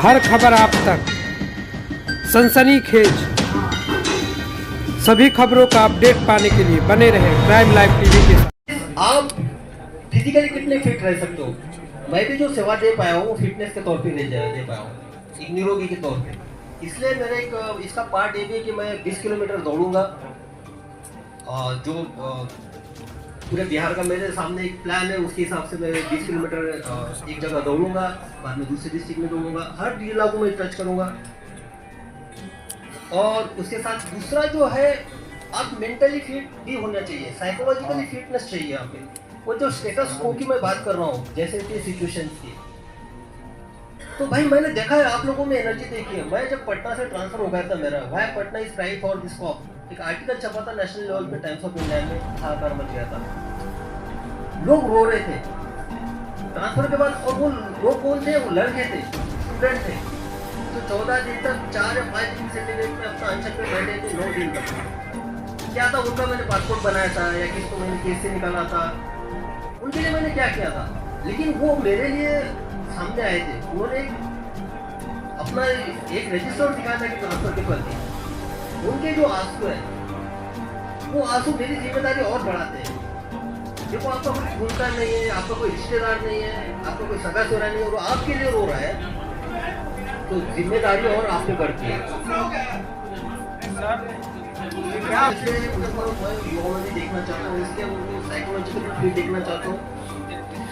हर खबर आप तक, सनसनीखेज सभी खबरों का अपडेट पाने के लिए बने रहे क्राइम लाइव टीवी के साथ। आप फिजिकली कितने फिट रह सकते हो? मैं भी जो सेवा दे पाया हूँ फिटनेस के तौर पे दे पाया हूँ, एक निरोगी के तौर पे। इसलिए मेरा एक इसका पार्ट ये भी है कि मैं 20 किलोमीटर दौड़ूंगा। जो पूरे बिहार का मेरे सामने एक प्लान है, उसके हिसाब से मैं 20 किलोमीटर एक जगह दौड़ूंगा, बाद में दूसरे डिस्ट्रिक्ट में दौड़ूंगा, हर जिला को मैं टच करूंगा। और उसके साथ दूसरा जो है, आप मेंटली फिट भी होना चाहिए, साइकोलॉजिकली फिटनेस चाहिए आप में। वो जो स्टेटस को की मैं बात कर रहा हूँ, जैसे कि सिचुएशंस की, तो भाई मैंने देखा है आप लोगों में एनर्जी देखी है। मैं जब पटना से ट्रांसफर हो गया था मेरा, भाई Patna is pride for this cop, एक आर्टिकल छपा था नेशनल लेवल पे, टाइम्स ऑफ इंडिया में, हाहाकार मच गया था, लोग रो रहे थे ट्रांसफर के बाद। और वो लोग कौन थे? वो लड़के थे, स्टूडेंट थे, तो 14 दिन तक 4 या 5 दिन सर्टिफिकेट में अपना अनशन पे बैठे थे, 9 दिन तक। क्या था उनका? मैंने पासपोर्ट बनाया था या किसको मैंने केस से निकाला था, उनके लिए मैंने क्या किया था। लेकिन वो मेरे लिए सामने आए थे, उन्होंने अपना एक रजिस्टर दिखाया था कि ट्रांसफर के प्रति। उनके जो आंसू है, वो आंसू मेरी जिम्मेदारी और बढ़ाते हैं। देखो आपका कोई भूलता नहीं है, आपका कोई रिश्तेदार नहीं है, आपका कोई सगा सोरा नहीं है, और आपके लिए रो रहा है, तो जिम्मेदारी और आप पे बढ़ती है। देखना चाहता हूँ, इसके साइकोलॉजिकल भी देखना चाहता हूँ।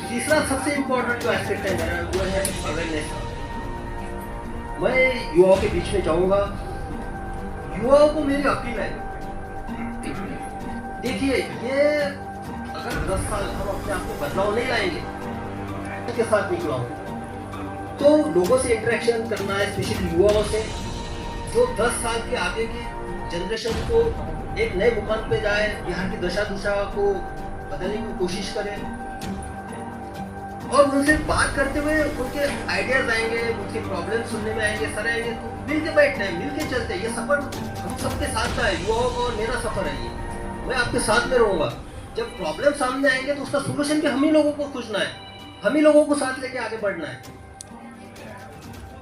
तीसरा सबसे इम्पोर्टेंट जो एस्पेक्ट है मेरा, वो है अवेयरनेस। मैं युवाओं के बीच में जाऊंगा, युवाओं को मेरी अपील है, देखिए ये अगर 10 साल हम अपने आप में बदलाव नहीं लाएंगे, के साथ निकला हूँ, तो लोगों से इंटरेक्शन करना है, स्पेशली युवाओं से, जो 10 साल के आगे की जनरेशन को एक नए मुकाम पे जाए, बिहार की दशा दिशा को बदलने की कोशिश करें, और उनसे बात करते हुए उनके आइडियाज आएंगे, उनके प्रॉब्लम सुनने में आएंगे, सर आएंगे, तो मिल के बैठना है, मिल के चलते हैं। ये सफर हम सबके साथ का है, युवाओं का और मेरा सफर है ये। मैं आपके साथ में रहूंगा। जब प्रॉब्लम सामने आएंगे तो उसका सोल्यूशन भी हम ही लोगों को खोजना है, हम ही लोगों को साथ लेके आगे बढ़ना है।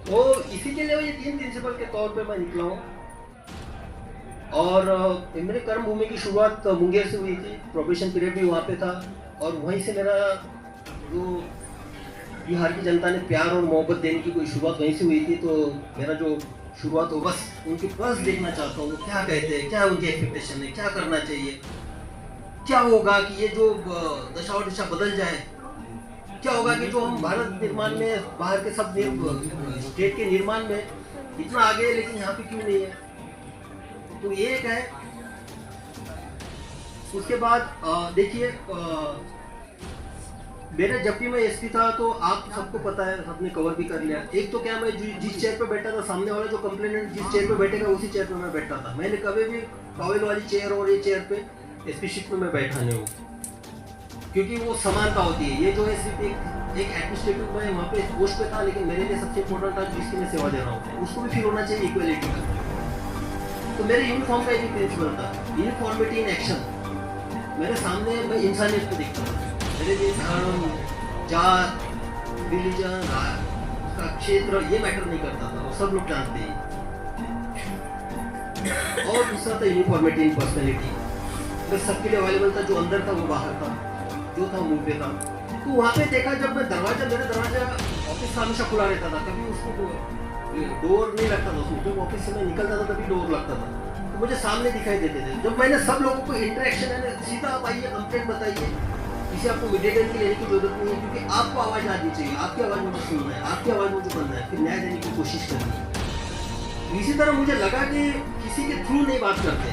तो इसी के लिए ये 3 प्रिंसिपल के तौर पे मैं निकला हूँ। और मेरे कर्म भूमि की शुरुआत मुंगेर से हुई थी, प्रोबेशन पीरियड भी वहाँ पे था, और वहीं से मेरा जो बिहार की जनता ने प्यार और मोहब्बत देने की कोई शुरुआत वहीं से हुई थी। तो मेरा जो शुरुआत हो, बस उनकी बस देखना चाहता हूँ, वो क्या कहते हैं, क्या उनकी एक्सपेक्टेशन है, क्या करना चाहिए, क्या होगा कि ये जो दशा और दिशा बदल जाए, क्या होगा कि जो हम भारत निर्माण में, बाहर के सब स्टेट के निर्माण में इतना आगे है, लेकिन यहाँ पे क्यों नहीं है। तो ये एक है। उसके बाद देखिए, मेरे जब भी मैं एसपी था, तो आप सबको पता है, सबने कवर भी कर लिया। एक तो क्या, मैं जिस चेयर पे बैठा था, सामने वाला जो कंप्लेनेंट जिस चेयर पे बैठेगा उसी चेयर पे मैं बैठता था। मैंने कभी भी टॉवेल वाली चेयर और ये चेयर पे एसपी शिफ्ट में मैं बैठा नहीं हूँ, क्योंकि वो समानता होती है। ये जो है सिर्फ एक एडमिनिस्ट्रेटिव में वहाँ पे पोस्ट पे था, लेकिन मेरे लिए सबसे इम्पोर्टेंट था जिसकी मैं सेवा दे रहा हूँ, उसको भी फील होना चाहिए इक्वलिटी का। तो मेरे यूनिफॉर्म का एक प्रिंसिपल था, यूनिफॉर्मिटी इन एक्शन। मेरे सामने मैं इंसानियत को देखता था। मेरे लिए धर्म, जात, रिलीजन, उसका क्षेत्र ये मैटर नहीं करता था, वो सब लोग जानते हैं। और दूसरा था यूनिफॉर्मिटी इन पर्सनैलिटी। मैं सबके लिए अवेलेबल था, जो अंदर था वो बाहर था, जो था मुंह पे था। तो वहाँ पे देखा, जब मैं मेरा दरवाजा ऑफिस का हमेशा खुला रहता था, कभी उसको डोर नहीं लगता था उसमें, जब ऑफिस से मैं निकलता था तभी डोर लगता था, तो मुझे सामने दिखाई देते थे। जब मैंने सब लोगों को इंटरेक्शन है, सीधा आप आइए, कंप्लेंट बताइए, इसे आपको मीडिएटर की लेने की जरूरत नहीं है, क्योंकि आपको आवाज आनी चाहिए, आपकी आवाज मुझे सुनना है, आपकी आवाज मुझे बनना है, फिर न्याय देने की कोशिश करनी है। इसी तरह मुझे लगा कि किसी के थ्रू नहीं बात करते,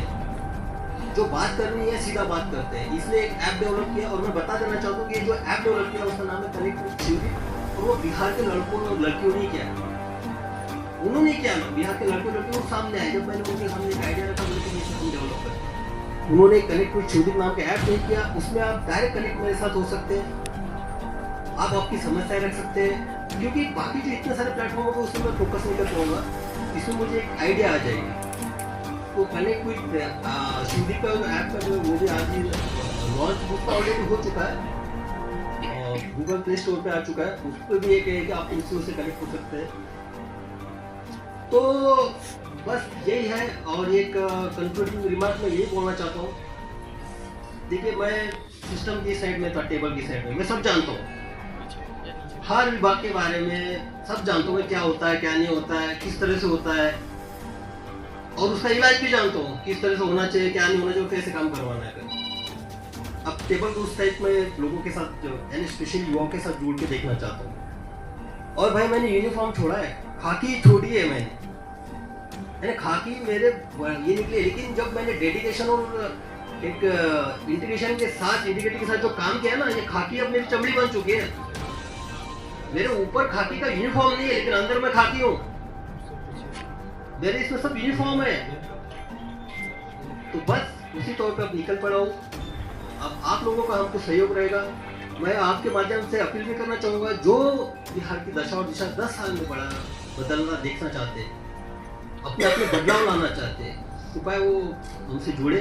जो बात करनी है सीधा बात करते हैं। इसलिए एक ऐप डेवलप किया, और मैं बता देना चाहता हूँ कि जो ऐप डेवलप किया उसका नाम है कनेक्ट विद थियोरी, और वो बिहार के लड़कों और लड़कियों ने किया, उन्होंने किया ना, बिहार के लड़के लड़कियों सामने आए। जब मैंने उनके सामने एक आइडिया रखा, बोले कि हम डेवलप करते हैं, उन्होंने कनेक्ट विद थियोरी नाम का ऐप नहीं किया। उसमें आप डायरेक्ट कनेक्ट मेरे साथ हो सकते हैं, आप आपकी समस्याएं रख सकते हैं, क्योंकि बाकी जो इतने सारे प्लेटफॉर्म होंगे उसमें मैं फोकस नहीं कर पाऊंगा, इसमें मुझे एक आइडिया आ जाएगी। तो कनेक्ट विद थियोरी का ऐप का जो मुझे आज ही लॉन्च उसका ऑलरेडी हो चुका है, गूगल प्ले स्टोर पे आ चुका है, उस पर भी एक है कि आप उससे कनेक्ट हो सकते हैं। तो बस यही है। और एक कंक्लूडिंग रिमार्क में यही बोलना चाहता हूँ, देखिए मैं सिस्टम की साइड में था, टेबल की साइड में मैं सब जानता हूँ, हर विभाग के बारे में सब जानता हूँ, क्या होता है क्या नहीं होता है, किस तरह से होता है, और उसका इलाज भी जानता हूँ, किस तरह से होना चाहिए क्या नहीं होना चाहिए, कैसे काम करवाना है। अब टेबल को उस टाइप में लोगों के साथ यानी स्पेशली युवाओं के साथ जोड़ के देखना चाहता हूँ। और भाई मैंने यूनिफॉर्म छोड़ा है, खाकी छोड़ी है मैंने खाकी मेरे ये निकले, लेकिन जब मैंने डेडिकेशन और एक इंटीग्रेशन के साथ इंटीग्रिटी के साथ जो काम किया ना, ये खाकी अब मेरी चमड़ी बन चुकी है। मेरे ऊपर खाकी का यूनिफॉर्म नहीं है, लेकिन अंदर मैं खाकी हूँ, मेरे इसमें सब यूनिफॉर्म है। तो बस उसी तौर पे अब निकल पड़ा हूँ। अब आप लोगों का हमको सहयोग रहेगा। मैं आपके माध्यम से अपील भी करना चाहूँगा, जो बिहार की दशा और दिशा 10 साल में बदलना देखना चाहते हैं, अपने अपने बदलाव लाना चाहते हैं, कृपया वो हमसे जुड़े,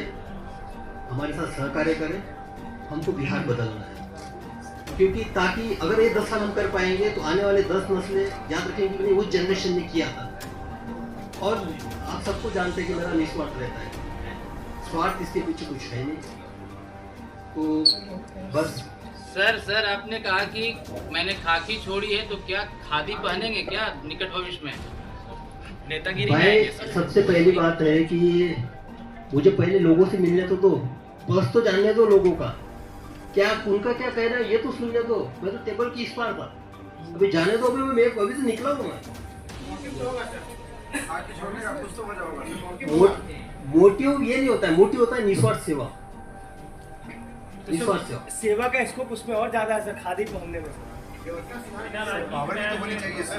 हमारे साथ सहकार्य करें। हमको बिहार बदलना है, क्योंकि ताकि अगर ये 10 साल हम कर पाएंगे तो आने वाले 10 नस्लें याद रखेंगे कि नहीं उस जनरेशन ने किया था। और आप सबको जानते हैं कि मेरा निस्वार्थ रहता है, स्वार्थ इसके पीछे कुछ है नहीं। तो बस सर आपने कहा कि मैंने खाकी छोड़ी है, तो क्या खादी पहनेंगे क्या निकट भविष्य में? नेतागिरी भाई है सर। सबसे पहली बात है कि मुझे पहले लोगों से मिलने तो दो, बस तो जानने दो लोगों का, क्या उनका क्या कहना है ये तो सुनने दो। मैं तो टेबल की इस पार था, अभी जाने दो, अभी से निकला हूँ मैं। मोटिव ये नहीं होता है, मोटिव होता है निस्वार्थ सेवा। निस्वार्थ सेवा का स्कोप उसमें और ज्यादा है सर, खादी पहनने में। पावर तो होनी चाहिए सर।